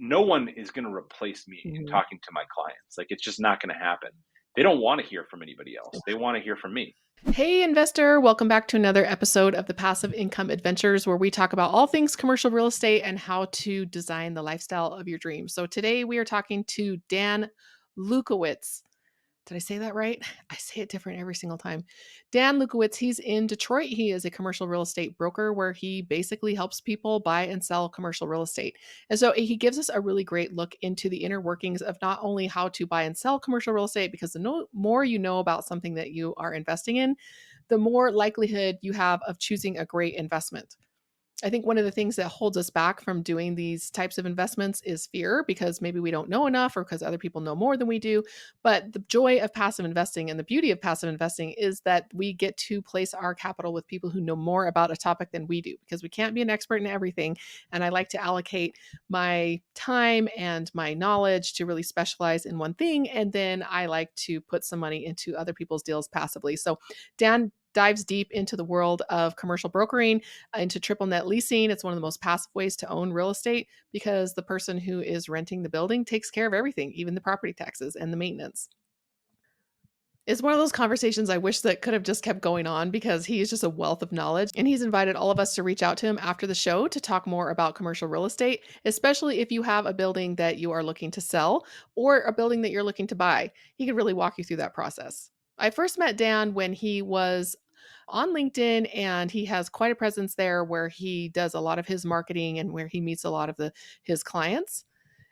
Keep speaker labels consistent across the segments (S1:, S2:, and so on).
S1: no one is going to replace me in
S2: Mhm.
S1: talking to my clients. Like, it's just not going to happen. They don't want to hear from anybody else. They want to hear from me.
S2: Hey, investor. Welcome back to another episode of the Passive Income Adventures, where we talk about all things commercial real estate and how to design the lifestyle of your dreams. So today we are talking to Dan Lukowicz. Did I say that right? I say it different every single time. Dan Lukowicz, he's in Detroit. He is a commercial real estate broker where he basically helps people buy and sell commercial real estate. And so he gives us a really great look into the inner workings of not only how to buy and sell commercial real estate, because more you know about something that you are investing in, the more likelihood you have of choosing a great investment. I think one of the things that holds us back from doing these types of investments is fear, because maybe we don't know enough or because other people know more than we do. But the joy of passive investing and the beauty of passive investing is that we get to place our capital with people who know more about a topic than we do, because we can't be an expert in everything. And I like to allocate my time and my knowledge to really specialize in one thing. And then I like to put some money into other people's deals passively. So Dan dives deep into the world of commercial brokering, into triple net leasing. It's one of the most passive ways to own real estate, because the person who is renting the building takes care of everything, even the property taxes and the maintenance. It's one of those conversations I wish that could have just kept going on, because he is just a wealth of knowledge. And he's invited all of us to reach out to him after the show to talk more about commercial real estate, especially if you have a building that you are looking to sell or a building that you're looking to buy. He could really walk you through that process. I first met Dan when he was on LinkedIn, and he has quite a presence there where he does a lot of his marketing and where he meets a lot of his clients.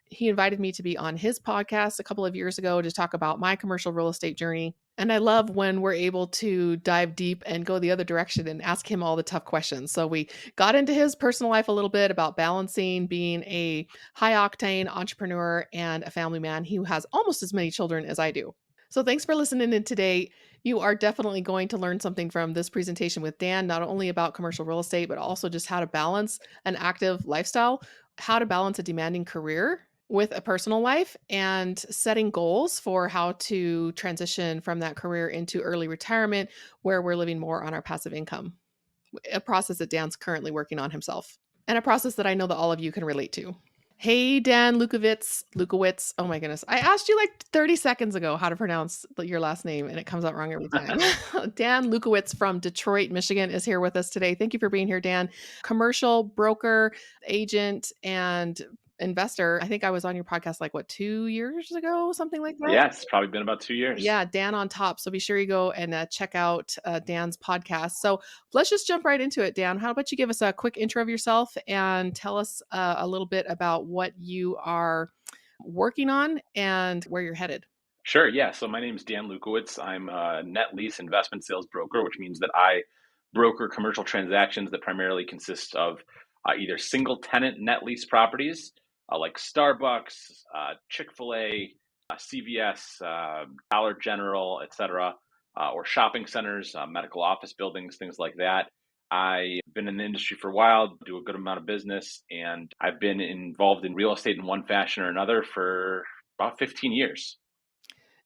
S2: He invited me to be on his podcast a couple of years ago to talk about my commercial real estate journey. And I love when we're able to dive deep and go the other direction and ask him all the tough questions. So we got into his personal life a little bit about balancing being a high octane entrepreneur and a family man who has almost as many children as I do. So thanks for listening in today. You are definitely going to learn something from this presentation with Dan, not only about commercial real estate, but also just how to balance an active lifestyle, how to balance a demanding career with a personal life, and setting goals for how to transition from that career into early retirement, where we're living more on our passive income, a process that Dan's currently working on himself, and a process that I know that all of you can relate to. Hey, Dan Lukowicz. Oh my goodness. I asked you like 30 seconds ago how to pronounce your last name, and it comes out wrong every time. Dan Lukowicz from Detroit, Michigan is here with us today. Thank you for being here, Dan. Commercial broker, agent, and investor. I think I was on your podcast like 2 years ago, something like that.
S1: Yeah, it's probably been about 2 years.
S2: Yeah, Dan on top. So be sure you go and check out Dan's podcast. So let's just jump right into it, Dan. How about you give us a quick intro of yourself and tell us a little bit about what you are working on and where you're headed?
S1: Sure. Yeah. So my name is Dan Lukowicz. I'm a net lease investment sales broker, which means that I broker commercial transactions that primarily consist of either single tenant net lease properties like Starbucks, Chick-fil-A, CVS, Dollar General, etc., or shopping centers, medical office buildings, things like that. I've been in the industry for a while, do a good amount of business, and I've been involved in real estate in one fashion or another for about 15 years.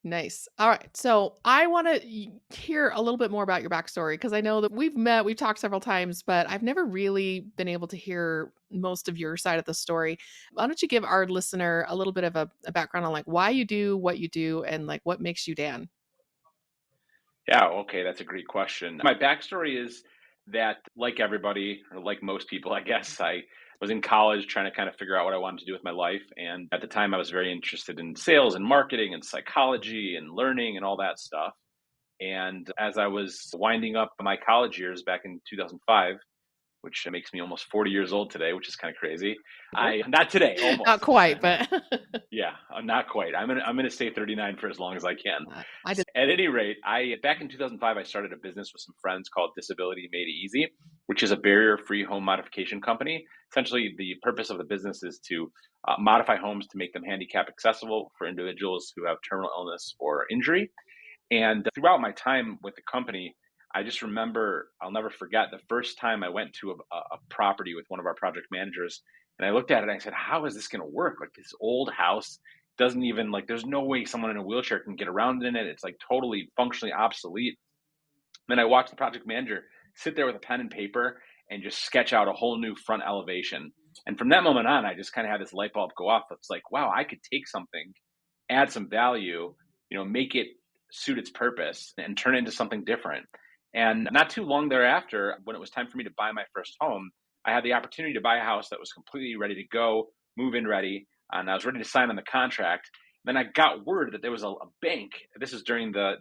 S2: Nice. All right. So I want to hear a little bit more about your backstory, because I know that we've talked several times, but I've never really been able to hear most of your side of the story. Why don't you give our listener a little bit of a background on like why you do what you do and like what makes you Dan?
S1: Yeah, okay, that's a great question. My backstory is that, like everybody, or like most people, I guess, I was in college trying to kind of figure out what I wanted to do with my life. And at the time, I was very interested in sales and marketing and psychology and learning and all that stuff. And as I was winding up my college years back in 2005, which makes me almost 40 years old today, which is kind of crazy. Not today,
S2: Not
S1: almost.
S2: quite, but
S1: Yeah, not quite. I'm gonna stay 39 for as long as I can.
S2: I did.
S1: At any rate, I back in 2005, I started a business with some friends called Disability Made Easy, which is a barrier-free home modification company. Essentially, the purpose of the business is to modify homes to make them handicap accessible for individuals who have terminal illness or injury. And throughout my time with the company, I just remember, I'll never forget the first time I went to a property with one of our project managers, and I looked at it and I said, how is this going to work? Like, this old house doesn't even, like, there's no way someone in a wheelchair can get around in it. It's like totally functionally obsolete. Then I watched the project manager sit there with a pen and paper and just sketch out a whole new front elevation. And from that moment on, I just kind of had this light bulb go off. It's like, wow, I could take something, add some value, make it suit its purpose and turn it into something different. And not too long thereafter, when it was time for me to buy my first home, I had the opportunity to buy a house that was completely ready to go, move in ready, and I was ready to sign on the contract. Then I got word that there was a bank. This is during the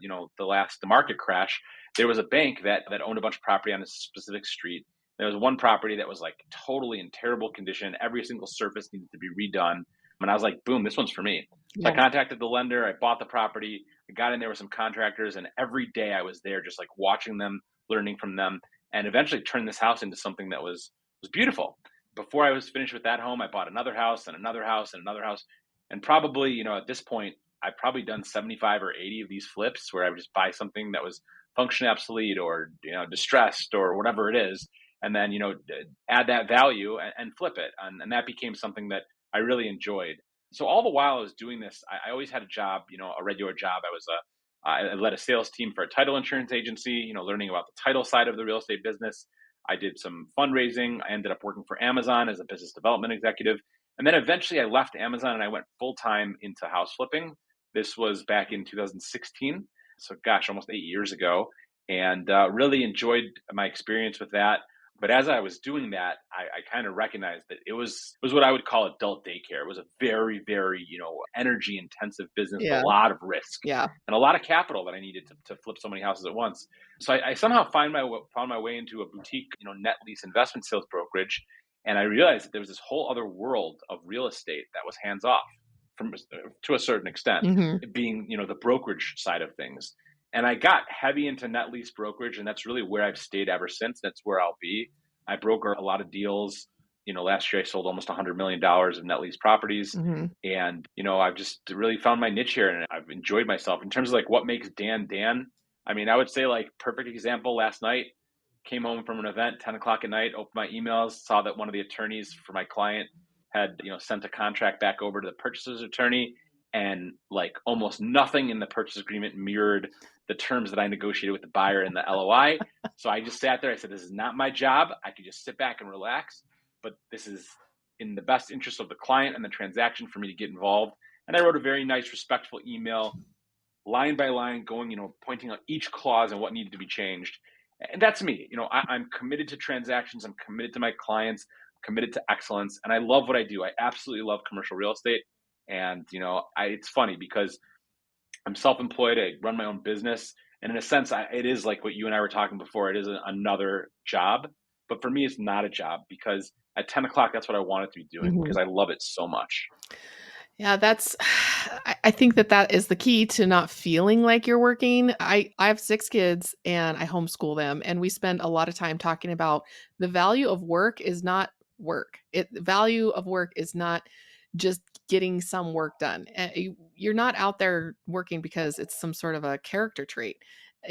S1: market crash. There was a bank that owned a bunch of property on a specific street. There was one property that was like totally in terrible condition. Every single surface needed to be redone. And I was like, boom, this one's for me. So I
S2: Yeah.
S1: contacted the lender. I bought the property. I got in there with some contractors, and every day I was there just like watching them, learning from them, and eventually turned this house into something that was beautiful. Before I was finished with that home, I bought another house and another house and another house. And probably, at this point, I've probably done 75 or 80 of these flips where I would just buy something that was functionally obsolete or, distressed or whatever it is, and then, add that value and flip it. And that became something that I really enjoyed. So all the while I was doing this, I always had a job, a regular job. I led a sales team for a title insurance agency, learning about the title side of the real estate business. I did some fundraising. I ended up working for Amazon as a business development executive. And then eventually I left Amazon and I went full time into house flipping. This was back in 2016. So, gosh, almost 8 years ago. And really enjoyed my experience with that. But as I was doing that, I kind of recognized that it was what I would call adult daycare. It was a very, very, energy intensive business with
S2: Yeah.
S1: a lot of risk
S2: Yeah.
S1: and a lot of capital that I needed to flip so many houses at once. So I somehow found my way into a boutique, net lease investment sales brokerage. And I realized that there was this whole other world of real estate that was hands off from to a certain extent,
S2: Hmm.
S1: it being, the brokerage side of things. And I got heavy into net lease brokerage, and that's really where I've stayed ever since. That's where I'll be. I broker a lot of deals. Last year I sold almost $100 million of net lease properties.
S2: Hmm.
S1: And, I've just really found my niche here and I've enjoyed myself in terms of like what makes Dan Dan. I mean, I would say like perfect example last night, came home from an event, 10 o'clock at night, opened my emails, saw that one of the attorneys for my client had, sent a contract back over to the purchaser's attorney, and like almost nothing in the purchase agreement mirrored the terms that I negotiated with the buyer in the LOI. So I just sat there. I said, this is not my job. I could just sit back and relax, but this is in the best interest of the client and the transaction for me to get involved. And I wrote a very nice, respectful email, line by line, going, pointing out each clause and what needed to be changed. And that's me. I'm committed to transactions. I'm committed to my clients, committed to excellence. And I love what I do. I absolutely love commercial real estate. And, it's funny because I'm self-employed. I run my own business. And in a sense, it is like what you and I were talking before. It is another job. But for me, it's not a job because at 10 o'clock, that's what I wanted to be doing
S2: Hmm.
S1: because I love it so much.
S2: Yeah, that's I think that is the key to not feeling like you're working. I have 6 kids and I homeschool them, and we spend a lot of time talking about the value of work is not work. The value of work is not just getting some work done. You're not out there working because it's some sort of a character trait.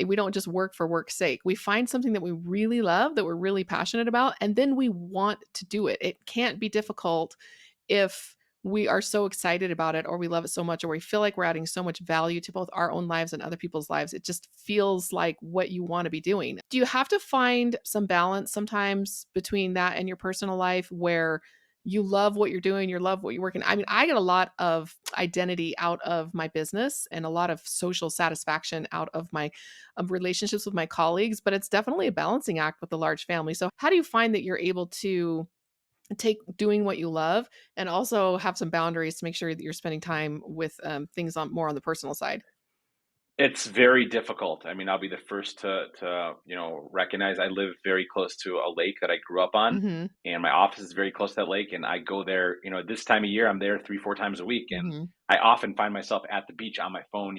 S2: We don't just work for work's sake. We find something that we really love, that we're really passionate about, and then we want to do it. It can't be difficult if we are so excited about it or we love it so much or we feel like we're adding so much value to both our own lives and other people's lives. It just feels like what you want to be doing. Do you have to find some balance sometimes between that and your personal life where you love what you're doing, you love what you're working? I mean, I get a lot of identity out of my business and a lot of social satisfaction out of my relationships with my colleagues, but it's definitely a balancing act with a large family. So how do you find that you're able to take doing what you love and also have some boundaries to make sure that you're spending time with things on more on the personal side?
S1: It's very difficult. I mean, I'll be the first to recognize I live very close to a lake that I grew up on,
S2: Hmm.
S1: and my office is very close to that lake. And I go there, this time of year, I'm there 3, 4 times a week, and
S2: Hmm.
S1: I often find myself at the beach on my phone,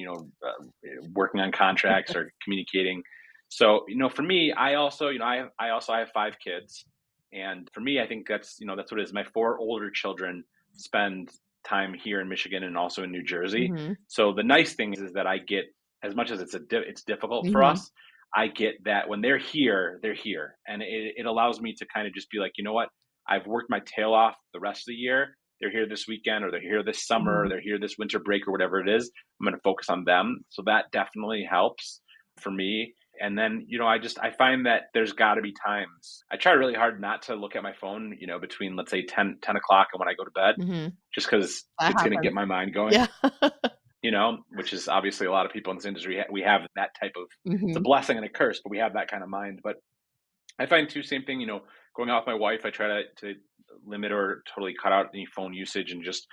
S1: working on contracts or communicating. So, for me, I also, I have 5 kids, and for me, I think that's what it is. My 4 older children spend time here in Michigan and also in New Jersey.
S2: Hmm.
S1: So the nice thing is that I get, as much as it's difficult for
S2: Hmm.
S1: us, I get that when they're here, and it allows me to kind of just be like, you know what, I've worked my tail off the rest of the year. They're here this weekend, or they're here this summer, or
S2: Hmm.
S1: they're here this winter break, or whatever it is. I'm going to focus on them. So that definitely helps for me. And then, I find that there's got to be times I try really hard not to look at my phone, between, let's say, 10 o'clock and when I go to bed,
S2: Mhm.
S1: just because
S2: That
S1: it's going to
S2: happens.
S1: get my mind going,
S2: Yeah.
S1: which is obviously a lot of people in this industry. We have that type of, it's a
S2: Mhm.
S1: blessing and a curse, but we have that kind of mind. But I find too, same thing, going out with my wife, I try to limit or totally cut out any phone usage and just,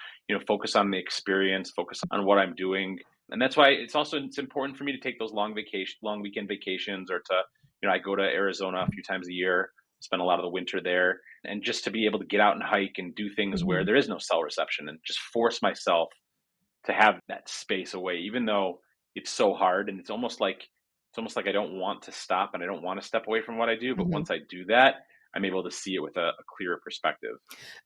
S1: focus on the experience, focus on what I'm doing. And that's why it's important for me to take those long weekend vacations, or to, I go to Arizona a few times a year, spend a lot of the winter there, and just to be able to get out and hike and do things where
S2: Mhm.
S1: there is no cell reception, and just force myself to have that space away, even though it's so hard. And it's almost like I don't want to stop and I don't want to step away from what I do. But
S2: Mhm.
S1: once I do that, I'm able to see it with a clearer perspective.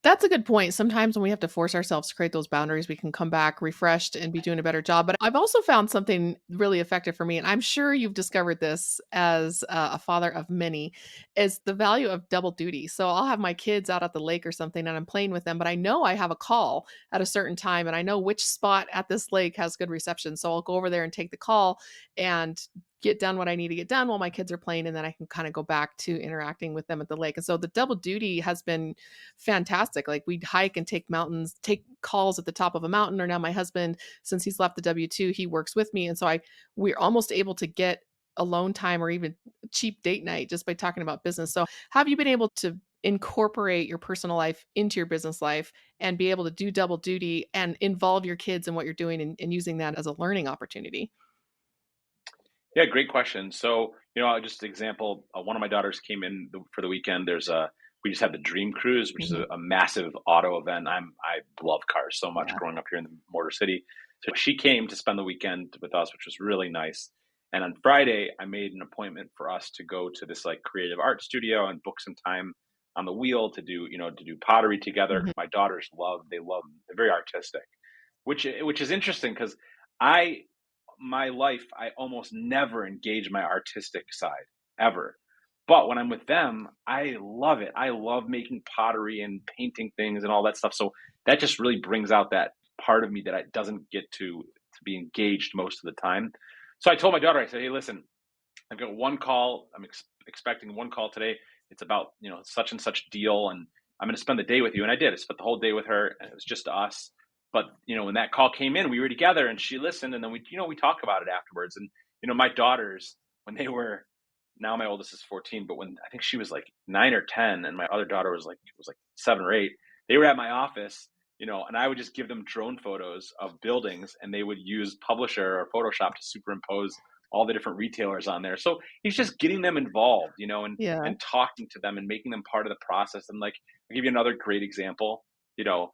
S2: That's a good point. Sometimes when we have to force ourselves to create those boundaries, we can come back refreshed and be doing a better job. But I've also found something really effective for me, and I'm sure you've discovered this as a father of many, is the value of double duty. So I'll have my kids out at the lake or something, and I'm playing with them, but I know I have a call at a certain time, and I know which spot at this lake has good reception. So I'll go over there and take the call and get done what I need to get done while my kids are playing, and then I can kind of go back to interacting with them at the lake. And so the double duty has been fantastic. Like we'd hike and take calls at the top of a mountain. Or now my husband, since he's left the W-2, he works with me. And so we're almost able to get alone time or even cheap date night just by talking about business. So have you been able to incorporate your personal life into your business life and be able to do double duty and involve your kids in what you're doing, and using that as a learning opportunity?
S1: Yeah, great question. So, just example, one of my daughters came in for the weekend. We just had the Dream Cruise, which is
S2: Mhm.
S1: a massive auto event. I love cars so much
S2: Yeah.
S1: growing up here in the Motor City. So she came to spend the weekend with us, which was really nice. And on Friday, I made an appointment for us to go to this like creative art studio and book some time on the wheel to do pottery together.
S2: Mhm.
S1: 'Cause my daughters they're very artistic, which is interesting because I my life, I almost never engage my artistic side ever. But when I'm with them, I love it. I love making pottery and painting things and all that stuff. So that just really brings out that part of me that I doesn't get to be engaged most of the time. So I told my daughter, I said, "Hey, listen, I've got one call. I'm expecting one call today. It's about such and such deal, and I'm going to spend the day with you." And I did. I spent the whole day with her, and it was just us. But when that call came in, we were together, and she listened, and then we talk about it afterwards. And my daughters, when they were, now my oldest is 14, but when I think she was like 9 or 10, and my other daughter was like 7 or 8, they were at my office. And I would just give them drone photos of buildings, and they would use Publisher or Photoshop to superimpose all the different retailers on there. So he's just getting them involved,
S2: Yeah.
S1: and talking to them and making them part of the process. And like, I'll give you another great example. You know,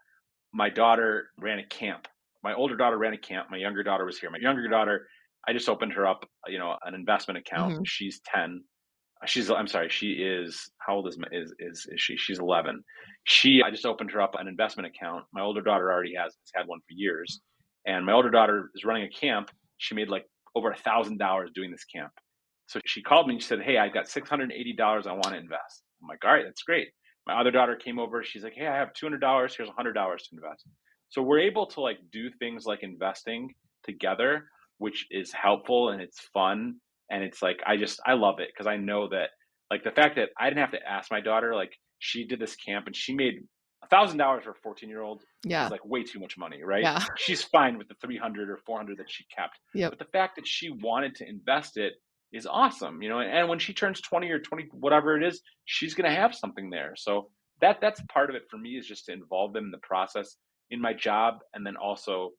S1: my daughter ran a camp. My older daughter ran a camp. My younger daughter was here. My younger daughter, I just opened her up, an investment account.
S2: Mhm.
S1: She's 10. I'm sorry, she is, how old is she? She's 11. I just opened her up an investment account. My older daughter already has had one for years. And my older daughter is running a camp. She made like over $1,000 doing this camp. So she called me and she said, "Hey, I've got $680 I want to invest." I'm like, "All right, that's great." My other daughter came over. She's like, "Hey, I have $200. Here's $100 to invest." So we're able to like do things like investing together, which is helpful and it's fun. And it's like, I love it because I know that, like, the fact that I didn't have to ask my daughter, like, she did this camp and she made $1,000 for a 14-year-old is
S2: Yeah.
S1: like way too much money, right?
S2: Yeah.
S1: She's fine with the 300 or 400 that she kept.
S2: Yep.
S1: But the fact that she wanted to invest it is awesome, and when she turns 20 or 20, whatever it is, she's going to have something there. So that's part of it for me, is just to involve them in the process in my job, and then also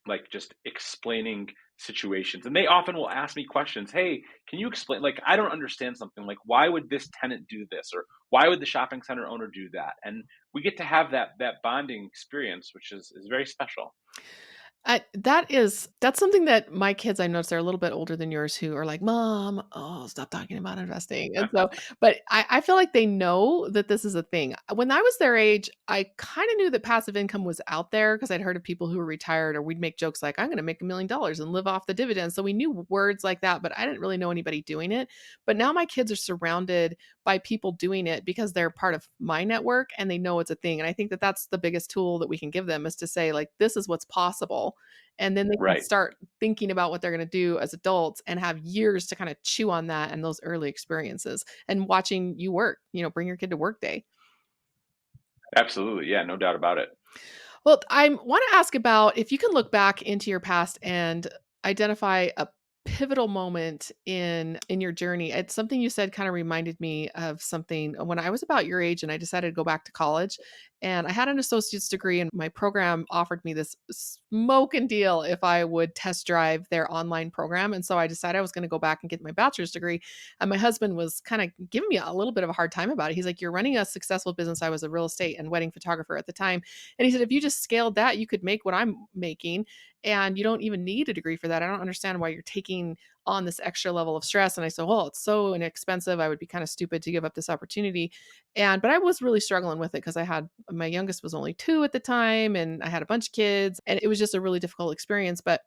S1: like just explaining situations. And they often will ask me questions. "Hey, can you explain, like, I don't understand something, like, why would this tenant do this, or why would the shopping center owner do that?" And we get to have that bonding experience, which is very special.
S2: That's something that my kids, I noticed they're a little bit older than yours, who are like, "Mom, oh, stop talking about investing." And so, but I feel like they know that this is a thing. When I was their age, I kind of knew that passive income was out there because I'd heard of people who were retired, or we'd make jokes like, "I'm going to make $1 million and live off the dividends." So we knew words like that, but I didn't really know anybody doing it. But now my kids are surrounded by people doing it because they're part of my network and they know it's a thing. And I think that that's the biggest tool that we can give them, is to say, like, this is what's possible. And then they can
S1: Right.
S2: start thinking about what they're going to do as adults and have years to kind of chew on that and those early experiences and watching you work, bring your kid to work day.
S1: Absolutely. Yeah, no doubt about it.
S2: Well, I want to ask about if you can look back into your past and identify a pivotal moment in your journey. It's something you said kind of reminded me of something when I was about your age and I decided to go back to college. And I had an associate's degree, and my program offered me this smoking deal if I would test drive their online program. And so I decided I was going to go back and get my bachelor's degree. And my husband was kind of giving me a little bit of a hard time about it. He's like, "You're running a successful business." I was a real estate and wedding photographer at the time. And he said, "If you just scaled that, you could make what I'm making, and you don't even need a degree for that. I don't understand why you're taking on this extra level of stress." And I said, "Well, it's so inexpensive. I would be kind of stupid to give up this opportunity." But I was really struggling with it because my youngest was only 2 at the time, and I had a bunch of kids, and it was just a really difficult experience. But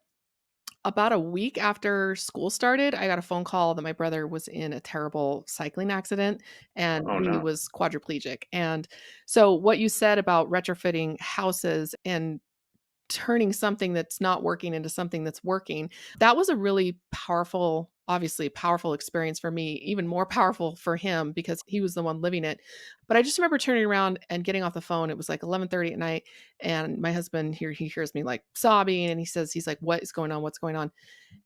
S2: about a week after school started, I got a phone call that my brother was in a terrible cycling accident and
S1: Oh
S2: he
S1: no.
S2: was quadriplegic. And so what you said about retrofitting houses and turning something that's not working into something that's working, that was a really powerful, obviously powerful experience for me, even more powerful for him because he was the one living it. But I just remember turning around and getting off the phone. It was like 11:30 at night, and my husband here, he hears me like sobbing, and he's like, "What is going on? What's going on?"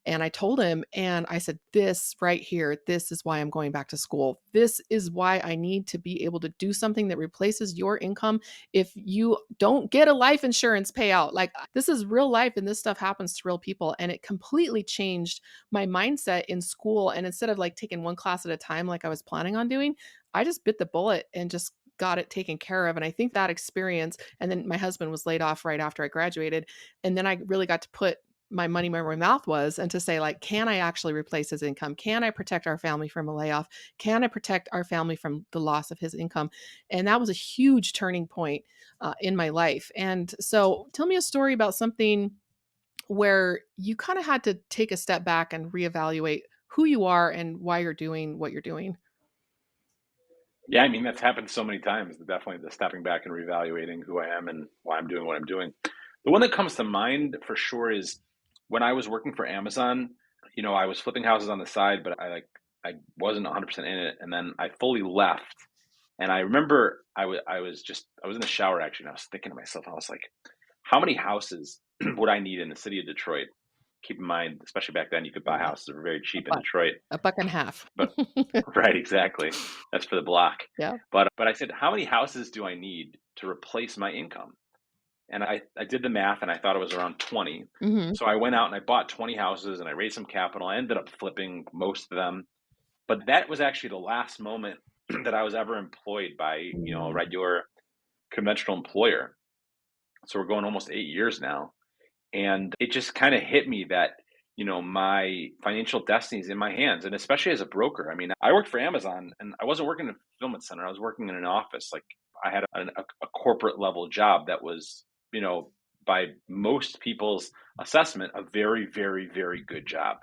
S2: And I told him, and I said, "This right here, this is why I'm going back to school. This is why I need to be able to do something that replaces your income if you don't get a life insurance payout. Like, this is real life, and this stuff happens to real people." And it completely changed my mindset in school. And instead of like taking one class at a time, like I was planning on doing, I just bit the bullet and just got it taken care of. And I think that experience, and then my husband was laid off right after I graduated. And then I really got to put my money where my mouth was, and to say, like, can I actually replace his income? Can I protect our family from a layoff? Can I protect our family from the loss of his income? And that was a huge turning point in my life. And so tell me a story about something where you kind of had to take a step back and reevaluate who you are and why you're doing what you're doing.
S1: Yeah, I mean, that's happened so many times. Definitely the stepping back and reevaluating who I am and why I'm doing what I'm doing. The one that comes to mind for sure is when I was working for Amazon. I was flipping houses on the side, but I wasn't 100% in it, and then I fully left. And I remember I was in the shower actually, and I was thinking to myself, I was like, how many houses would I need in the city of Detroit? Keep in mind, especially back then, you could buy
S2: Yeah,
S1: houses that were very
S2: a
S1: cheap in
S2: buck,
S1: Detroit.
S2: a buck and a half.
S1: But right, exactly. That's for the block.
S2: Yeah.
S1: But I said, how many houses do I need to replace my income? And I did the math and I thought it was around 20.
S2: Hmm.
S1: So I went out and I bought 20 houses and I raised some capital. I ended up flipping most of them. But that was actually the last moment that I was ever employed by, a regular conventional employer. So we're going almost 8 years now. And it just kind of hit me that, my financial destiny is in my hands. And especially as a broker, I mean, I worked for Amazon and I wasn't working in a fulfillment center. I was working in an office. Like I had a corporate level job that was, by most people's assessment, a very, very, very good job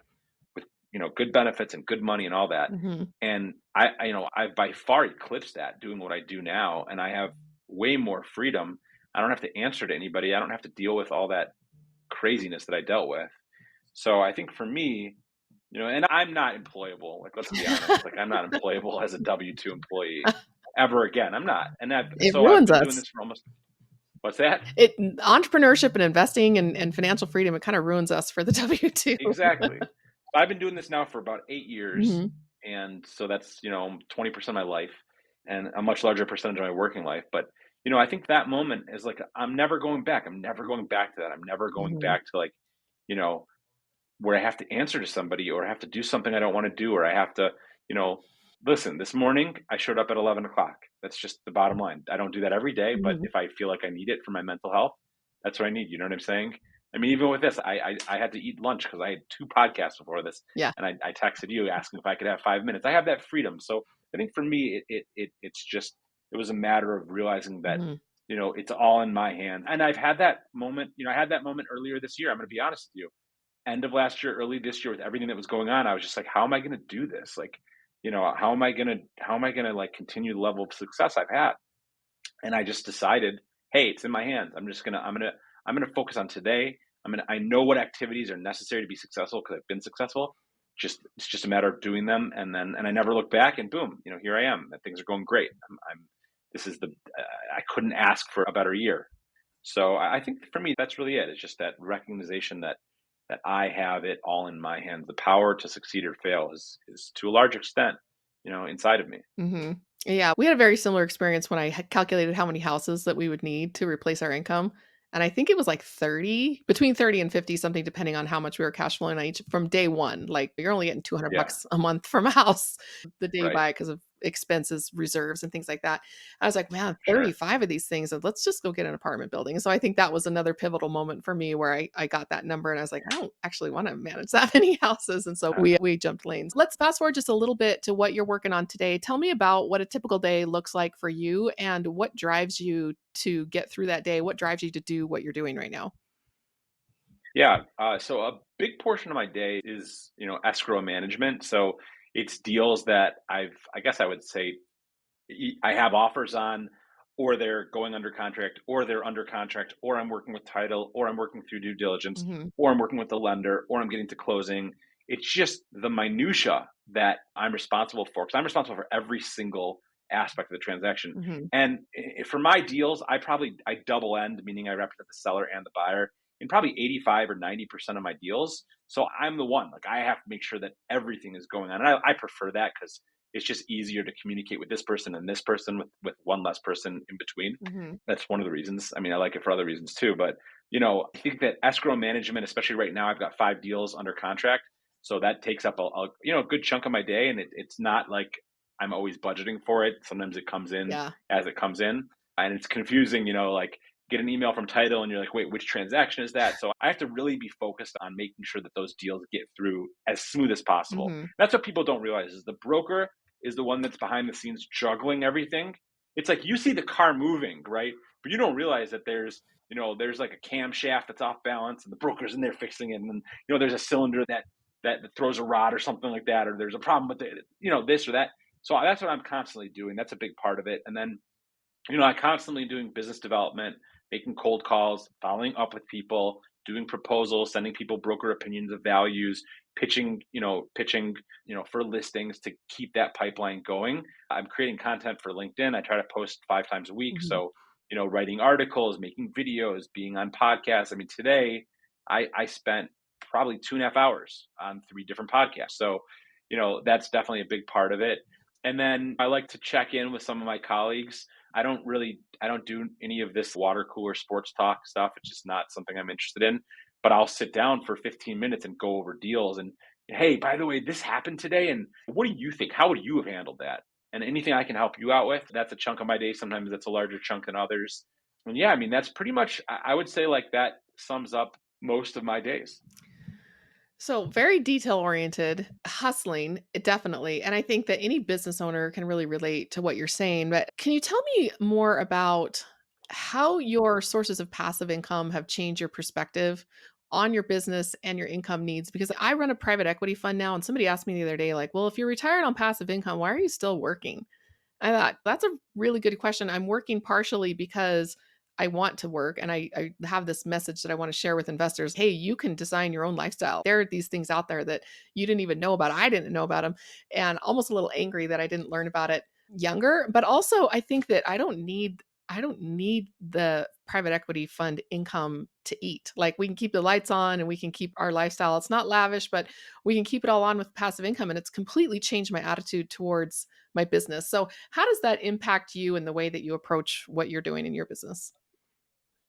S1: with, good benefits and good money and all that.
S2: Hmm.
S1: And I by far eclipsed that doing what I do now. And I have way more freedom. I don't have to answer to anybody. I don't have to deal with all that craziness that I dealt with. So I think for me, and I'm not employable. Like, let's be honest. Like, I'm not employable as a W-2 employee ever again. I'm not. And
S2: It
S1: I've
S2: ruins
S1: been doing
S2: us.
S1: this for almost, what's that?
S2: It Entrepreneurship and investing and financial freedom, it kind of ruins us for the W-2.
S1: Exactly. I've been doing this now for about 8 years.
S2: Hmm.
S1: And so that's, 20% of my life and a much larger percentage of my working life. But, I think that moment is like, I'm never going back. I'm never going back to that. I'm never going
S2: Hmm.
S1: back to like, you know, where I have to answer to somebody or I have to do something I don't want to do, or I have to, you know, listen, this morning I showed up at 11 o'clock. That's just the bottom line. I don't do that every day, but
S2: Hmm.
S1: if I feel like I need it for my mental health, that's what I need. You know what I'm saying? I mean, even with this, I had to eat lunch because I had 2 podcasts before this,
S2: Yeah.
S1: and I texted you asking if I could have 5 minutes. I have that freedom. So I think for me, it's just, it was a matter of realizing that,
S2: Hmm.
S1: it's all in my hands. And I've had that moment, I had that moment earlier this year. I'm going to be honest with you, end of last year, early this year, with everything that was going on, I was just like, how am I going to do this? Like, how am I gonna like continue the level of success I've had? And I just decided, hey, it's in my hands. I'm gonna focus on today. I know what activities are necessary to be successful because I've been successful. It's just a matter of doing them, and I never look back. And boom, here I am. And things are going great. I'm this is the I couldn't ask for a better year. So I think for me that's really it. It's just that recognition that I have it all in my hands. The power to succeed or fail is to a large extent, inside of me.
S2: Mhm. Yeah, we had a very similar experience when I had calculated how many houses that we would need to replace our income, and I think it was like 30, between 30 and 50 something depending on how much we were cash flowing on each from day 1. Like, you're only getting 200
S1: Yeah,
S2: bucks a month from a house the day you
S1: right.
S2: buy it because of expenses, reserves, and things like that. I was like, "Man,
S1: Sure.
S2: 35 of these things, and let's just go get an apartment building." So I think that was another pivotal moment for me where I got that number and I was like, "I don't actually wanna manage that many houses," and so we jumped lanes. Let's fast forward just a little bit to what you're working on today. Tell me about what a typical day looks like for you and what drives you to get through that day? What drives you to do what you're doing right now?
S1: Yeah. So a big portion of my day is, escrow management. So it's deals that I guess I would say I have offers on, or they're going under contract, or they're under contract, or I'm working with title, or I'm working through due diligence,
S2: Mhm.
S1: or I'm working with the lender, or I'm getting to closing. It's just the minutia that I'm responsible for because I'm responsible for every single aspect of the transaction.
S2: Mhm.
S1: And for my deals, I double end, meaning I represent the seller and the buyer in probably 85 or 90% of my deals. So I'm the one, like I have to make sure that everything is going on. And I prefer that because it's just easier to communicate with this person and this person with one less person in between.
S2: Mhm.
S1: That's one of the reasons. I mean, I like it for other reasons too, but I think that escrow management, especially right now, I've got 5 deals under contract, so that takes up a good chunk of my day, and it's not like I'm always budgeting for it. Sometimes it comes in
S2: Yeah.
S1: as it comes in, and it's confusing. Like get an email from title, and you're like, wait, which transaction is that? So I have to really be focused on making sure that those deals get through as smooth as possible.
S2: Mhm.
S1: That's what people don't realize is the broker is the one that's behind the scenes juggling everything. It's like you see the car moving, right? But you don't realize that there's like a camshaft that's off balance and the broker's in there fixing it. And then, there's a cylinder that throws a rod or something like that, or there's a problem with this or that. So that's what I'm constantly doing. That's a big part of it. And then, I constantly doing business development, making cold calls, following up with people, doing proposals, sending people broker opinions of values, pitching, for listings to keep that pipeline going. I'm creating content for LinkedIn. I try to post 5 times a week.
S2: Mhm.
S1: So, writing articles, making videos, being on podcasts. I mean, today I spent probably 2.5 hours on 3 different podcasts. So, that's definitely a big part of it. And then I like to check in with some of my colleagues. I don't do any of this water cooler sports talk stuff. It's just not something I'm interested in. But I'll sit down for 15 minutes and go over deals and hey, by the way, this happened today and what do you think? How would you have handled that? And anything I can help you out with, that's a chunk of my day. Sometimes that's a larger chunk than others. And yeah, I mean, that's pretty much I would say like that sums up most of my days.
S2: So, very detail oriented, hustling, definitely. And I think that any business owner can really relate to what you're saying. But can you tell me more about how your sources of passive income have changed your perspective on your business and your income needs? Because I run a private equity fund now, and somebody asked me the other day, like, well, if you're retired on passive income, why are you still working? I thought that's a really good question. I'm working partially because I want to work and I have this message that I want to share with investors. Hey, you can design your own lifestyle. There are these things out there that you didn't even know about. I didn't know about them, and almost a little angry that I didn't learn about it younger. But also I think that I don't need the private equity fund income to eat. Like, we can keep the lights on and we can keep our lifestyle. It's not lavish, but we can keep it all on with passive income. And it's completely changed my attitude towards my business. So, how does that impact you in the way that you approach what you're doing in your business?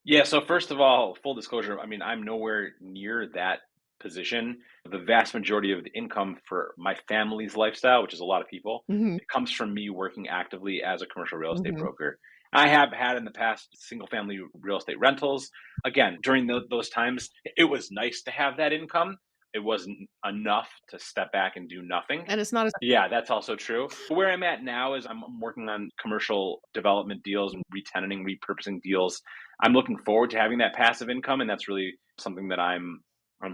S1: Yeah, so first of all, full disclosure, I mean, I'm nowhere near that position. The vast majority of the income for my family's lifestyle, which is a lot of people,
S2: Mhm.
S1: it comes from me working actively as a commercial real estate
S2: Mhm.
S1: broker. I have had in the past single family real estate rentals. Again, during those times, it was nice to have that income. It wasn't enough to step back and do nothing.
S2: And it's not as
S1: Yeah, that's also true. Where I'm at now is I'm working on commercial development deals and retenanting, repurposing deals. I'm looking forward to having that passive income, and that's really something that I'm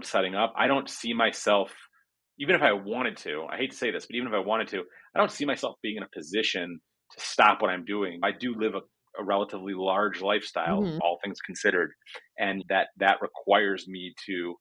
S1: setting up. I don't see myself, even if I wanted to, I hate to say this, but even if I wanted to, I don't see myself being in a position to stop what I'm doing. I do live a relatively large lifestyle,
S2: Mhm.
S1: all things considered, and that requires me to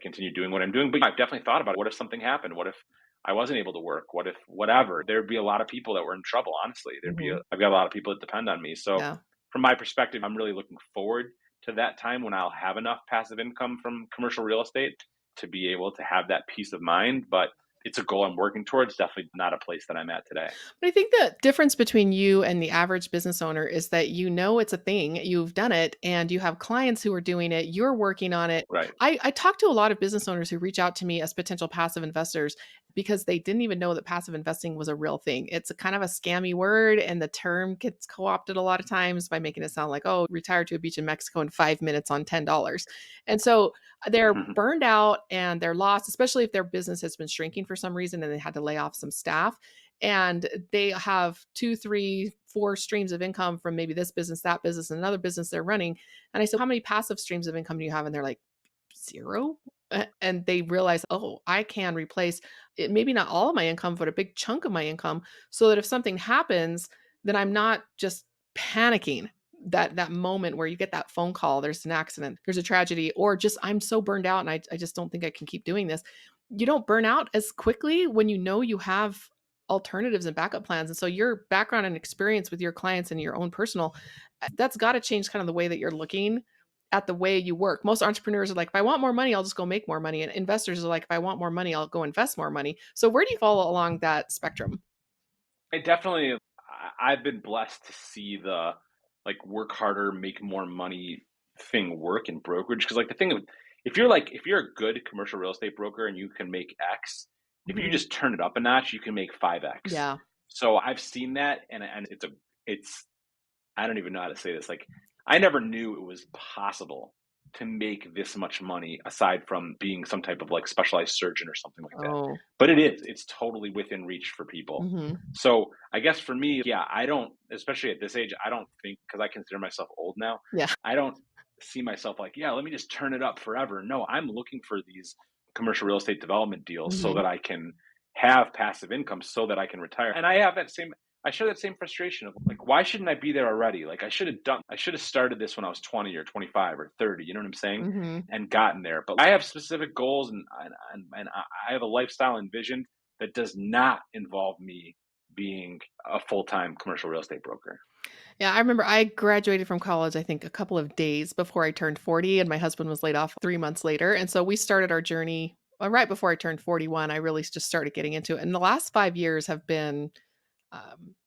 S1: continue doing what I'm doing. But I've definitely thought about it. What if something happened? What if I wasn't able to work? What if whatever? There'd be a lot of people that were in trouble. Honestly,
S2: Mhm.
S1: I've got a lot of people that depend on me. So
S2: Yeah.
S1: from my perspective, I'm really looking forward to that time when I'll have enough passive income from commercial real estate to be able to have that peace of mind. But it's a goal I'm working towards, definitely not a place that I'm at today.
S2: But I think the difference between you and the average business owner is that you know it's a thing, you've done it, and you have clients who are doing it, you're working on it.
S1: Right.
S2: I talk to a lot of business owners who reach out to me as potential passive investors because they didn't even know that passive investing was a real thing. It's a kind of a scammy word, and the term gets co-opted a lot of times by making it sound like, oh, retire to a beach in Mexico in 5 minutes on $10. And so they're burned out and they're lost, especially if their business has been shrinking for some reason and they had to lay off some staff and they have 2, 3, 4 streams of income from maybe this business, that business, and another business they're running. And I said, how many passive streams of income do you have? And they're like, 0. And they realize, oh, I can replace it, maybe not all of my income, but a big chunk of my income, so that if something happens, then I'm not just panicking. That moment where you get that phone call, there's an accident, there's a tragedy, or just I'm so burned out and I just don't think I can keep doing this. You don't burn out as quickly when you know you have alternatives and backup plans. And so your background and experience with your clients and your own personal, that's got to change kind of the way that you're looking at the way you work. Most entrepreneurs are like, if I want more money, I'll just go make more money. And investors are like, if I want more money, I'll go invest more money. So where do you fall along that spectrum?
S1: I definitely, I've been blessed to see the like work harder, make more money thing work in brokerage. Cause like the thing, if you're a good commercial real estate broker and you can make X, if you
S2: Mhm.
S1: just turn it up a notch, you can make 5X.
S2: Yeah.
S1: So I've seen that and it's, I don't even know how to say this. Like, I never knew it was possible to make this much money aside from being some type of like specialized surgeon or something like that.
S2: Oh.
S1: But it is, it's totally within reach for people.
S2: Mhm.
S1: So I guess for me, yeah, I don't, especially at this age, I don't think, because I consider myself old now,
S2: Yeah.
S1: I don't see myself like, yeah, let me just turn it up forever. No, I'm looking for these commercial real estate development deals so
S2: Mhm.
S1: that I can have passive income so that I can retire. And I have that same, I share that same frustration of like, why shouldn't I be there already? Like I should have started this when I was 20 or 25 or 30, you know what I'm saying?
S2: Mhm.
S1: And gotten there. But I have specific goals and I have a lifestyle envisioned that does not involve me being a full-time commercial real estate broker.
S2: Yeah, I remember I graduated from college, I think a couple of days before I turned 40, and my husband was laid off 3 months later. And so we started our journey right before I turned 41. I really just started getting into it. And the last 5 years have been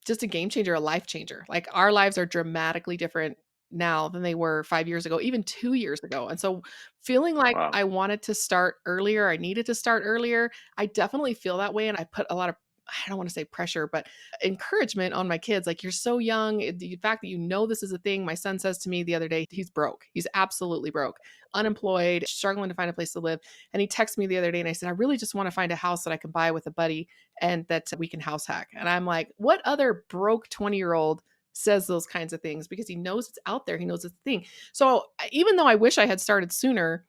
S2: just a game changer, a life changer. Like our lives are dramatically different now than they were 5 years ago, even 2 years ago. And so feeling like
S1: Wow.
S2: I wanted to start earlier, I needed to start earlier. I definitely feel that way. And I put a lot of, I don't want to say pressure, but encouragement on my kids. Like, you're so young. The fact that you know this is a thing. My son says to me the other day, he's broke. He's absolutely broke, unemployed, struggling to find a place to live. And he texted me the other day and I said, I really just want to find a house that I can buy with a buddy and that we can house hack. And I'm like, what other broke 20-year-old says those kinds of things? Because he knows it's out there. He knows it's a thing. So even though I wish I had started sooner,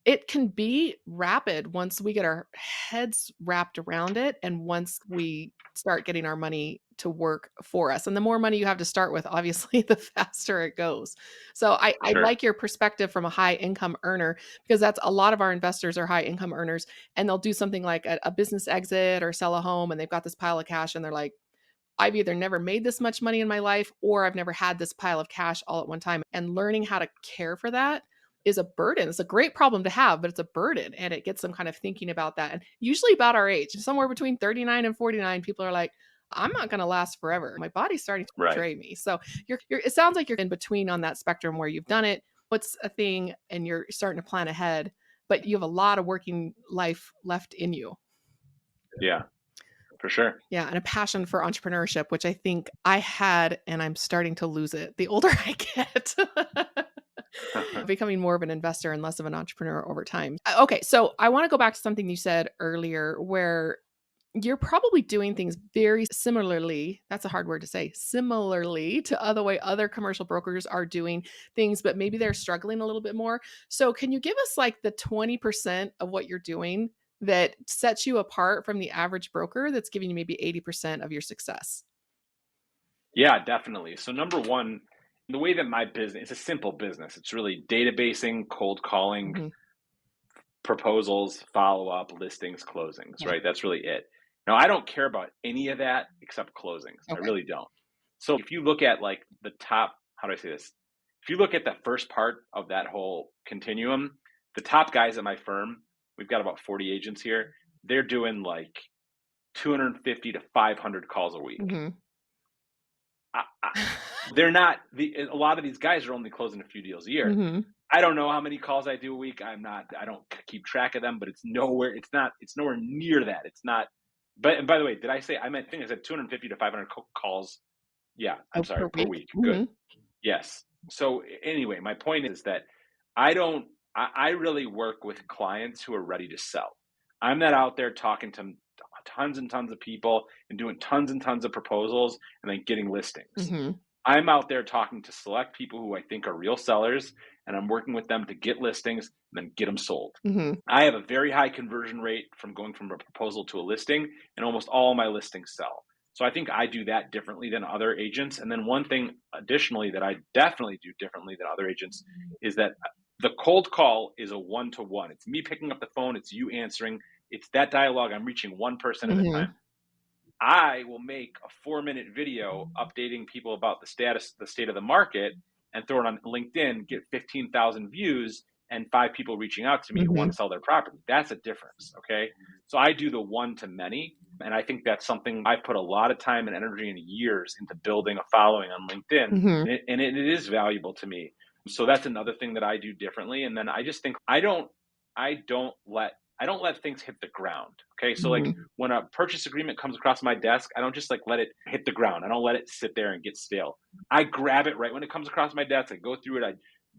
S2: it can be rapid once we get our heads wrapped around it and once we start getting our money to work for us. And the more money you have to start with, obviously, the faster it goes. So I
S1: Sure.
S2: like your perspective from a high income earner because that's a lot of our investors are high income earners and they'll do something like a business exit or sell a home and they've got this pile of cash and they're like, I've either never made this much money in my life or I've never had this pile of cash all at one time. And learning how to care for that is a burden. It's a great problem to have, but it's a burden. And it gets them kind of thinking about that. And usually about our age, somewhere between 39 and 49, people are like, I'm not going to last forever. My body's starting to
S1: Right.
S2: betray me. So it sounds like you're in between on that spectrum where you've done it, what's a thing, and you're starting to plan ahead, but you have a lot of working life left in you.
S1: Yeah, for sure.
S2: Yeah, and a passion for entrepreneurship, which I think I had, and I'm starting to lose it the older I get. Becoming more of an investor and less of an entrepreneur over time. Okay, so I want to go back to something you said earlier where you're probably doing things very similarly. That's a hard word to say. Similarly to other way other commercial brokers are doing things, but maybe they're struggling a little bit more. So can you give us like the 20% of what you're doing that sets you apart from the average broker that's giving you maybe 80% of your success?
S1: Yeah, definitely. So number one, the way that my business, it's a simple business. It's really databasing, cold calling,
S2: Mhm.
S1: proposals, follow up, listings, closings,
S2: Yeah.
S1: right? That's really it. Now, I don't care about any of that except closings. I
S2: Okay.
S1: really don't. So if you look at like the top, how do I say this? If you look at the first part of that whole continuum, the top guys at my firm, we've got about 40 agents here. They're doing like 250 to 500 calls a week.
S2: Mhm.
S1: I, they're not a lot of these guys are only closing a few deals a year.
S2: Mhm.
S1: I don't know how many calls I do a week. I don't keep track of them, but it's nowhere near that. It's not, but, and by the way, did I say, I think I said 250 to 500 calls. Yeah, I'm
S2: Oh,
S1: sorry,
S2: per
S1: per
S2: week?
S1: week. Good.
S2: Mhm.
S1: Yes. So anyway, my point is that I don't, I really work with clients who are ready to sell. I'm not out there talking to tons and tons of people and doing tons and tons of proposals and then getting listings.
S2: Mhm.
S1: I'm out there talking to select people who I think are real sellers, and I'm working with them to get listings and then get them sold.
S2: Mhm.
S1: I have a very high conversion rate from going from a proposal to a listing, and almost all my listings sell. So I think I do that differently than other agents. And then one thing additionally that I definitely do differently than other agents is that the cold call is a one to one. It's me picking up the phone, it's you answering, it's that dialogue. I'm reaching one person at a time.
S2: Mhm.
S1: I will make a 4-minute video updating people about the state of the market, and throw it on LinkedIn, get 15,000 views and 5 people reaching out to me who want
S2: Mhm.
S1: to sell their property. That's a difference. Okay. So I do the one to many. And I think that's something I put a lot of time and energy and years into building a following on LinkedIn.
S2: Mhm.
S1: And it is valuable to me. So that's another thing that I do differently. And then I just think I don't let things hit the ground. Okay. So like
S2: Mhm.
S1: when a purchase agreement comes across my desk, I don't just like let it hit the ground. I don't let it sit there and get stale. I grab it right when it comes across my desk. I go through it. I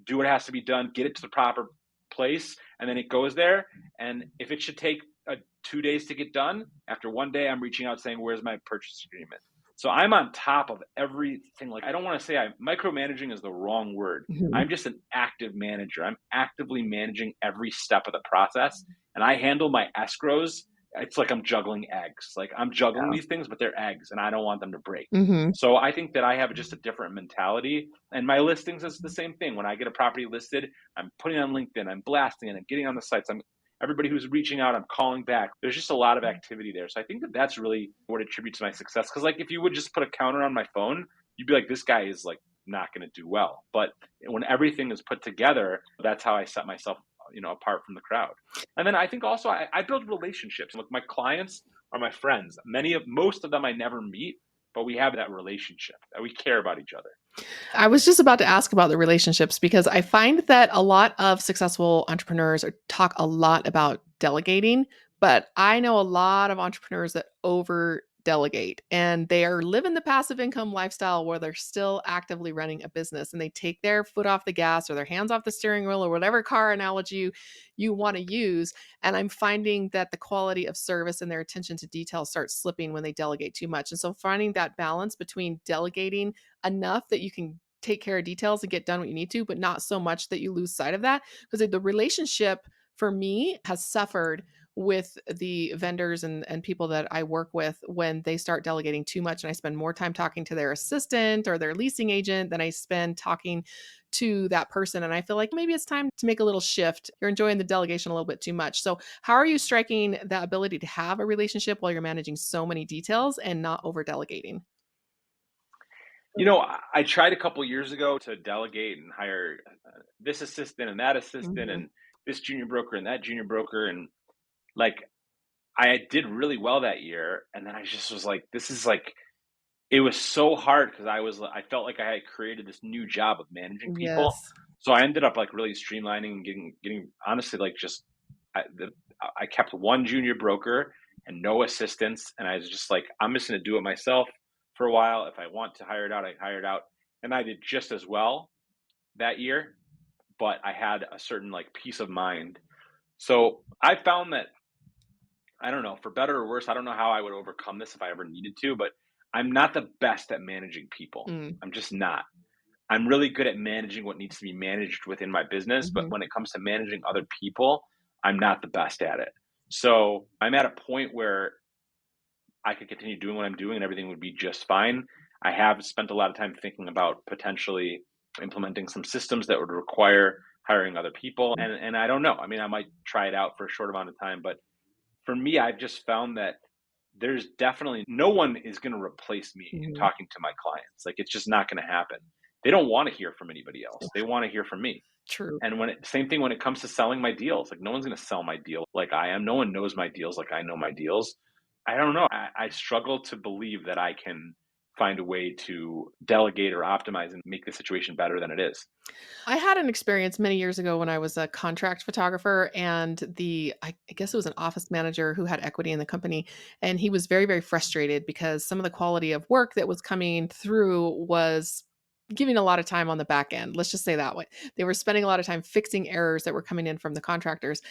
S1: do what has to be done, get it to the proper place, and then it goes there. And if it should take 2 days to get done, after one day, I'm reaching out saying, "Where's my purchase agreement?" So I'm on top of everything. Like I don't want to say micromanaging is the wrong word.
S2: Mhm.
S1: I'm just an active manager. I'm actively managing every step of the process, and I handle my escrows. It's like I'm juggling eggs. Like I'm juggling
S2: Yeah.
S1: these things, but they're eggs, and I don't want them to break.
S2: Mhm.
S1: So I think that I have just a different mentality. And my listings is the same thing. When I get a property listed, I'm putting it on LinkedIn, I'm blasting it, I'm getting on the sites, I'm everybody who's reaching out, I'm calling back. There's just a lot of activity there. So I think that that's really what attributes to my success. Because like if you would just put a counter on my phone, you'd be like, this guy is like not going to do well. But when everything is put together, that's how I set myself, apart from the crowd. And then I think also I build relationships. Look, my clients are my friends. Most of them I never meet, but we have that relationship that we care about each other.
S2: I was just about to ask about the relationships because I find that a lot of successful entrepreneurs talk a lot about delegating, but I know a lot of entrepreneurs that over delegate and they are living the passive income lifestyle where they're still actively running a business and they take their foot off the gas or their hands off the steering wheel or whatever car analogy you want to use. And I'm finding that the quality of service and their attention to detail starts slipping when they delegate too much. And so finding that balance between delegating enough that you can take care of details and get done what you need to, but not so much that you lose sight of that. Because the relationship for me has suffered with the vendors and people that I work with when they start delegating too much and I spend more time talking to their assistant or their leasing agent than I spend talking to that person. And I feel like maybe it's time to make a little shift. You're enjoying the delegation a little bit too much. So, how are you striking that ability to have a relationship while you're managing so many details and not over delegating?
S1: I tried a couple years ago to delegate and hire this assistant and that assistant
S2: Mhm.
S1: and this junior broker and that junior broker. And like, I did really well that year. And then I just was like, this is like, it was so hard because I felt like I had created this new job of managing people.
S2: Yes.
S1: So I ended up like really streamlining and getting honestly like just I, the, I kept one junior broker and no assistants, and I was just like, I'm just going to do it myself for a while. If I want to hire it out, I hire it out, and I did just as well that year. But I had a certain like peace of mind. So I found that I don't know, for better or worse, I don't know how I would overcome this if I ever needed to, but I'm not the best at managing people.
S2: Mm.
S1: I'm just not. I'm really good at managing what needs to be managed within my business, but
S2: Mhm.
S1: when it comes to managing other people, I'm not the best at it. So I'm at a point where I could continue doing what I'm doing and everything would be just fine. I have spent a lot of time thinking about potentially implementing some systems that would require hiring other people. And I don't know. I mean, I might try it out for a short amount of time, but for me, I've just found that there's definitely no one is going to replace me in
S2: Mhm.
S1: talking to my clients. Like it's just not going to happen. They don't want to hear from anybody else. They want to hear from me.
S2: True.
S1: And same thing when it comes to selling my deals, like no one's going to sell my deal like I am. No one knows my deals like I know my deals. I don't know. I struggle to believe that I can find a way to delegate or optimize and make the situation better than it is.
S2: I had an experience many years ago when I was a contract photographer, and I guess it was an office manager who had equity in the company, and he was very, very frustrated because some of the quality of work that was coming through was giving a lot of time on the back end. Let's just say that way. They were spending a lot of time fixing errors that were coming in from the contractors.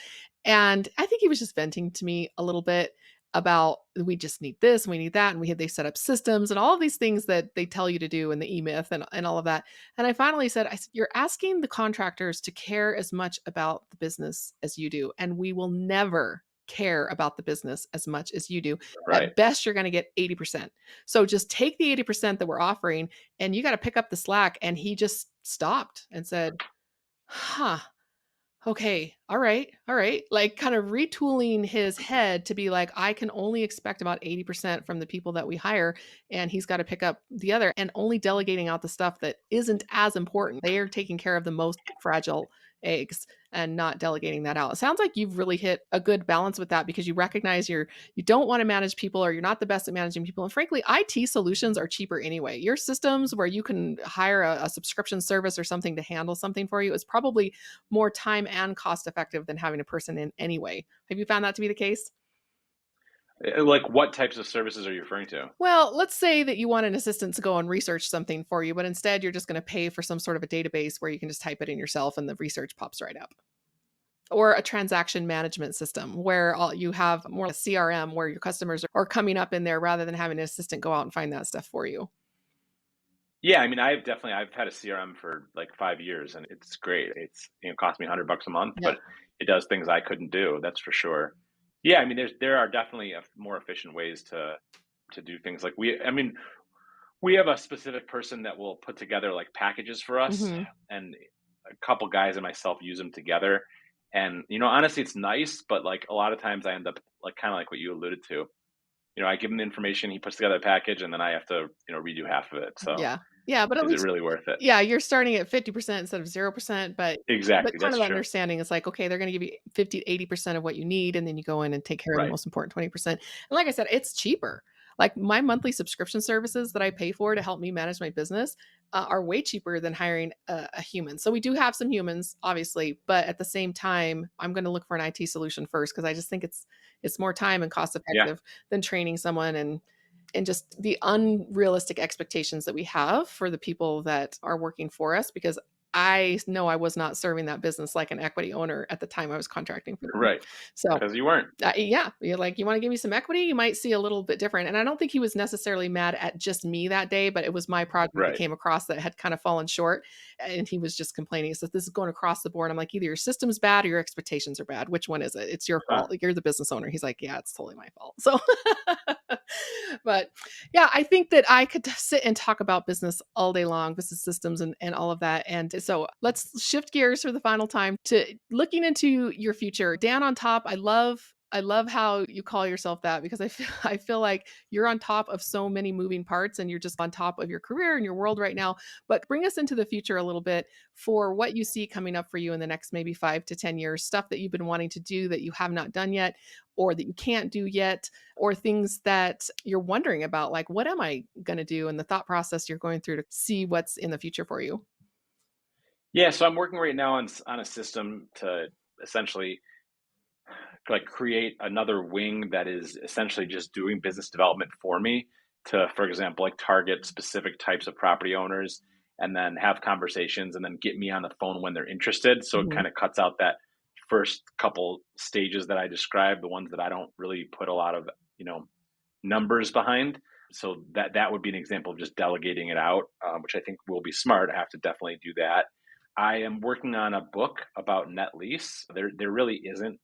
S2: And I think he was just venting to me a little bit about we just need this and we need that. And they set up systems and all of these things that they tell you to do in the e-myth and all of that. And I finally said, you're asking the contractors to care as much about the business as you do. And we will never care about the business as much as you do.
S1: Right.
S2: At best, you're going to get 80%. So just take the 80% that we're offering and you got to pick up the slack. And he just stopped and said, huh, okay, all right, all right. Like kind of retooling his head to be like, I can only expect about 80% from the people that we hire. And he's got to pick up the other and only delegating out the stuff that isn't as important. They are taking care of the most fragile eggs and not delegating that out. It sounds like you've really hit a good balance with that because you recognize you don't want to manage people or you're not the best at managing people. And frankly, IT solutions are cheaper anyway. Your systems where you can hire a subscription service or something to handle something for you is probably more time and cost effective than having a person in anyway. Have you found that to be the case?
S1: Like what types of services are you referring to?
S2: Well, let's say that you want an assistant to go and research something for you, but instead you're just going to pay for some sort of a database where you can just type it in yourself and the research pops right up. Or a transaction management system where you have more a CRM where your customers are coming up in there rather than having an assistant go out and find that stuff for you.
S1: Yeah, I mean, I've had a CRM for like 5 years, and it's great. It's cost me $100 a month,
S2: Yeah.
S1: but it does things I couldn't do. That's for sure. Yeah, I mean, there are definitely more efficient ways to do things. Like I mean, we have a specific person that will put together like packages for us,
S2: Hmm.
S1: and a couple guys and myself use them together. And honestly, it's nice, but like a lot of times I end up like kind of like what you alluded to. I give him the information, he puts together a package, and then I have to redo half of it. So
S2: Yeah. Yeah, but at
S1: is it
S2: least
S1: really worth it?
S2: yeah, you're starting at 50% instead of 0%, but
S1: Exactly,
S2: kind
S1: that's
S2: of
S1: true.
S2: understanding is like, okay, they're gonna give you 50 to 80% of what you need, and then you go in and take care of the
S1: Right.
S2: most important 20%. And like I said, it's cheaper. Like my monthly subscription services that I pay for to help me manage my business are way cheaper than hiring a human. So we do have some humans, obviously, but at the same time, I'm going to look for an IT solution first because I just think it's more time and cost
S1: Yeah.
S2: effective than training someone and just the unrealistic expectations that we have for the people that are working for us because I know I was not serving that business like an equity owner at the time I was contracting for them.
S1: Right.
S2: So,
S1: Because you weren't.
S2: yeah, you're like, you want to give me some equity? You might see a little bit different. And I don't think he was necessarily mad at just me that day, but it was my project that
S1: Right.
S2: came across that had kind of fallen short. And he was just complaining. So this is going across the board. I'm like, either your system's bad or your expectations are bad. Which one is it? It's your
S1: Huh.
S2: fault. Like, you're the business owner. He's like, yeah, it's totally my fault. So, but yeah, I think that I could sit and talk about business all day long, business systems and all of that. And so let's shift gears for the final time to looking into your future. Dan on top, I love how you call yourself that because I feel like you're on top of so many moving parts and you're just on top of your career and your world right now. But bring us into the future a little bit for what you see coming up for you in the next maybe 5 to 10 years, stuff that you've been wanting to do that you have not done yet or that you can't do yet, or things that you're wondering about, like, what am I going to do? And the thought process you're going through to see what's in the future for you.
S1: Yeah, so I'm working right now on a system to essentially like create another wing that is essentially just doing business development for me to, for example, like target specific types of property owners and then have conversations and then get me on the phone when they're interested. So it
S2: Mhm.
S1: kind of cuts out that first couple stages that I described, the ones that I don't really put a lot of, you know, numbers behind. So that would be an example of just delegating it out, which I think will be smart. I have to definitely do that. I am working on a book about net lease. There really isn't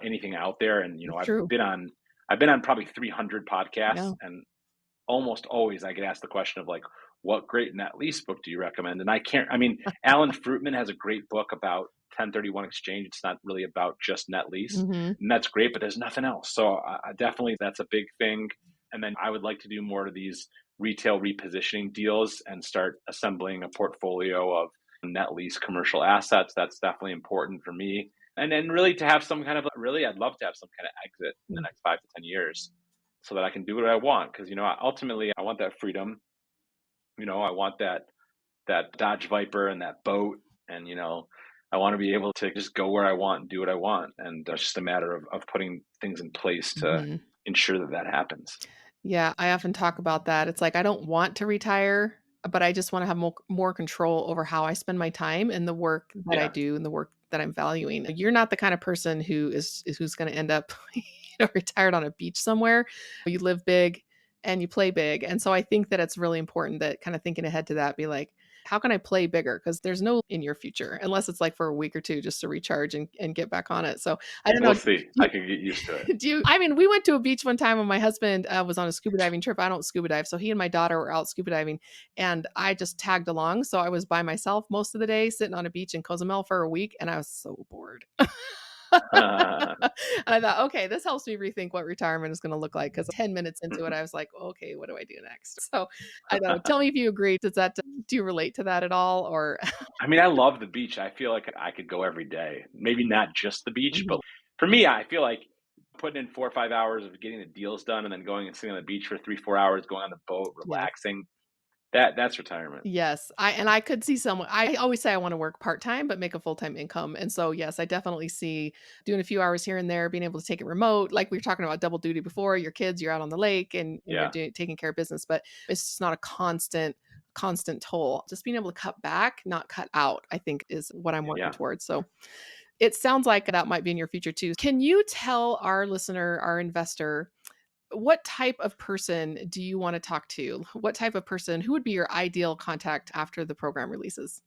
S1: anything out there. And
S2: It's true.
S1: I've been on probably 300 podcasts,
S2: Yeah.
S1: and almost always I get asked the question of like, what great net lease book do you recommend? And I can't, I mean, Alan Fruitman has a great book about 1031 exchange. It's not really about just net lease,
S2: Hmm.
S1: and that's great, but there's nothing else. So definitely that's a big thing. And then I would like to do more of these retail repositioning deals and start assembling a portfolio of net lease commercial assets. That's definitely important for me. And then really to have some kind of, really, I'd love to have some kind of exit in the next 5 to 10 years so that I can do what I want. Cause ultimately I want that freedom. I want that Dodge Viper and that boat. And, I want to be able to just go where I want and do what I want. And it's just a matter of putting things in place to
S2: Hmm.
S1: ensure that that happens.
S2: Yeah, I often talk about that. It's like I don't want to retire, but I just want to have more control over how I spend my time and the work that I
S1: Yeah.
S2: do and the work that I'm valuing. You're not the kind of person who's going to end up retired on a beach somewhere. You live big and you play big. And so I think that it's really important that kind of thinking ahead to that, be like, how can I play bigger? Because there's no in your future, unless it's like for a week or two just to recharge and get back on it. So I don't
S1: We'll
S2: know.
S1: see. I can get used to it.
S2: I mean, we went to a beach one time when my husband was on a scuba diving trip. I don't scuba dive. So he and my daughter were out scuba diving and I just tagged along. So I was by myself most of the day sitting on a beach in Cozumel for a week and I was so bored. And I thought, okay, this helps me rethink what retirement is going to look like. Because 10 minutes into it, I was like, okay, what do I do next? So I don't know. Tell me if you agree. Do you relate to that at all? Or,
S1: I mean, I love the beach. I feel like I could go every day. Maybe not just the beach,
S2: Mhm.
S1: but for me, I feel like putting in 4 or 5 hours of getting the deals done and then going and sitting on the beach for 3, 4 hours, going on the boat,
S2: Yes.
S1: relaxing. That's retirement.
S2: Yes, I could see someone. I always say I wanna work part-time, but make a full-time income, and so, yes, I definitely see doing a few hours here and there, being able to take it remote, like we were talking about double duty before, your kids, you're out on the lake and you're
S1: Yeah.
S2: doing taking care of business, but it's just not a constant toll. Just being able to cut back, not cut out, I think is what I'm working
S1: Yeah.
S2: towards, so it sounds like that might be in your future too. Can you tell our listener, our investor, what type of person do you want to talk to? What type of person, who would be your ideal contact after the program releases?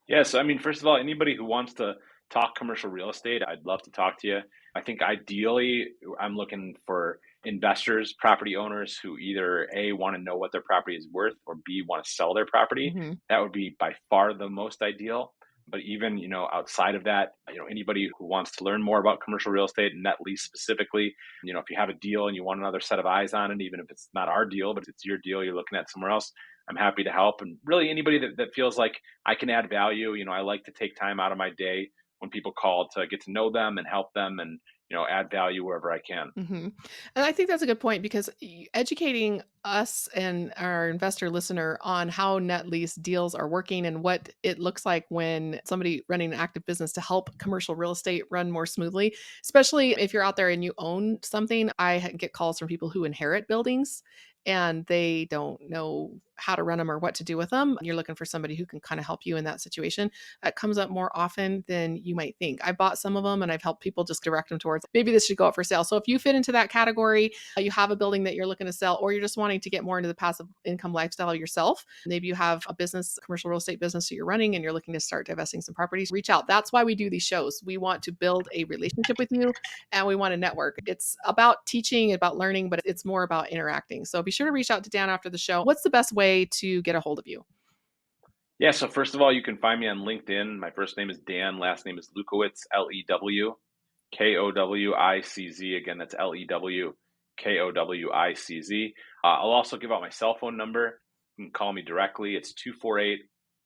S1: Yeah. So, I mean, first of all, anybody who wants to talk commercial real estate, I'd love to talk to you. I think ideally, I'm looking for investors, property owners who either A, want to know what their property is worth, or B, want to sell their property.
S2: Mhm.
S1: That would be by far the most ideal. But even, outside of that, anybody who wants to learn more about commercial real estate and net lease specifically, if you have a deal and you want another set of eyes on it, even if it's not our deal, but it's your deal, you're looking at somewhere else, I'm happy to help. And really anybody that feels like I can add value. I like to take time out of my day when people call to get to know them and help them and, add value wherever I can.
S2: Mhm. And I think that's a good point because educating us and our investor listener on how net lease deals are working and what it looks like when somebody running an active business to help commercial real estate run more smoothly, especially if you're out there and you own something. Get calls from people who inherit buildings and they don't know how to run them or what to do with them. You're looking for somebody who can kind of help you in that situation. That comes up more often than you might think. I bought some of them and I've helped people just direct them towards maybe this should go up for sale. So if you fit into that category, you have a building that you're looking to sell, or you're just wanting to get more into the passive income lifestyle yourself, maybe you have a business, commercial real estate business that you're running and you're looking to start divesting some properties, reach out. That's why we do these shows. We want to build a relationship with you and we want to network. It's about teaching, about learning, but it's more about interacting. So be sure to reach out to Dan after the show. What's the best way to get a hold of you?
S1: Yeah. So first of all, you can find me on LinkedIn. My first name is Dan. Last name is Lukowicz, Lewkowicz. Again, that's Lewkowicz. I'll also give out my cell phone number. You can call me directly. It's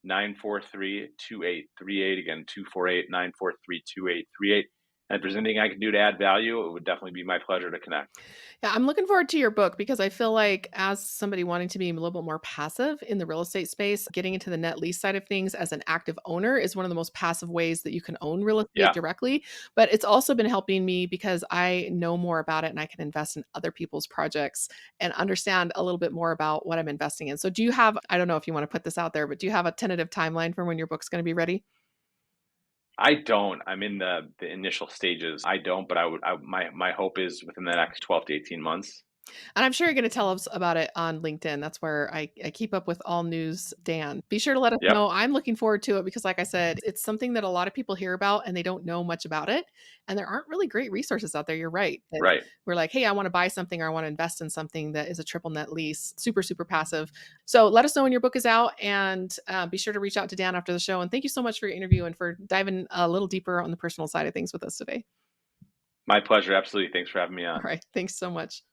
S1: 248-943-2838. Again, 248-943-2838. And if there's anything I can do to add value, it would definitely be my pleasure to connect.
S2: Yeah, I'm looking forward to your book because I feel like as somebody wanting to be a little bit more passive in the real estate space, getting into the net lease side of things as an active owner is one of the most passive ways that you can own real estate
S1: Yeah.
S2: directly. But it's also been helping me because I know more about it and I can invest in other people's projects and understand a little bit more about what I'm investing in. So do you have, I don't know if you want to put this out there, but do you have a tentative timeline for when your book's going to be ready?
S1: I don't. I'm in the initial stages. I don't, but my hope is within the next 12 to 18 months.
S2: And I'm sure you're going to tell us about it on LinkedIn. That's where I keep up with all news, Dan. Be sure to let us
S1: Yep.
S2: know. I'm looking forward to it because, like I said, it's something that a lot of people hear about and they don't know much about it. And there aren't really great resources out there. You're right. That
S1: Right.
S2: we're like, hey, I want to buy something or I want to invest in something that is a triple net lease, super, super passive. So let us know when your book is out and be sure to reach out to Dan after the show. And thank you so much for your interview and for diving a little deeper on the personal side of things with us today.
S1: My pleasure. Absolutely. Thanks for having me
S2: All
S1: on.
S2: right. Thanks so much.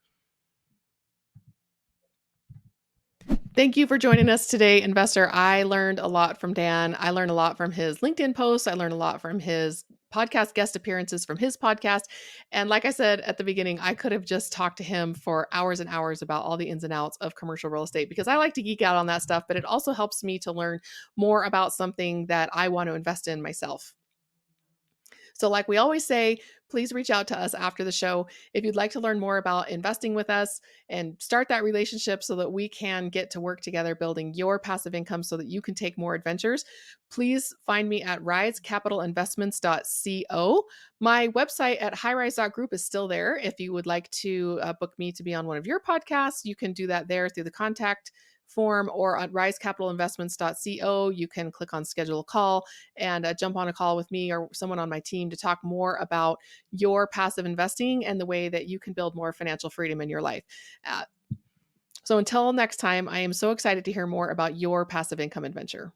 S2: Thank you for joining us today, investor. I learned a lot from Dan. I learned a lot from his LinkedIn posts. I learned a lot from his podcast guest appearances from his podcast. And like I said at the beginning, I could have just talked to him for hours and hours about all the ins and outs of commercial real estate because I like to geek out on that stuff, but it also helps me to learn more about something that I want to invest in myself. So, like we always say, please reach out to us after the show if you'd like to learn more about investing with us and start that relationship so that we can get to work together building your passive income so that you can take more adventures. Please find me at risecapitalinvestments.co. My website at highrise.group is still there. If you would like to book me to be on one of your podcasts, you can do that there through the contact form or at risecapitalinvestments.co. You can click on schedule a call and jump on a call with me or someone on my team to talk more about your passive investing and the way that you can build more financial freedom in your life. So until next time, I am so excited to hear more about your passive income adventure.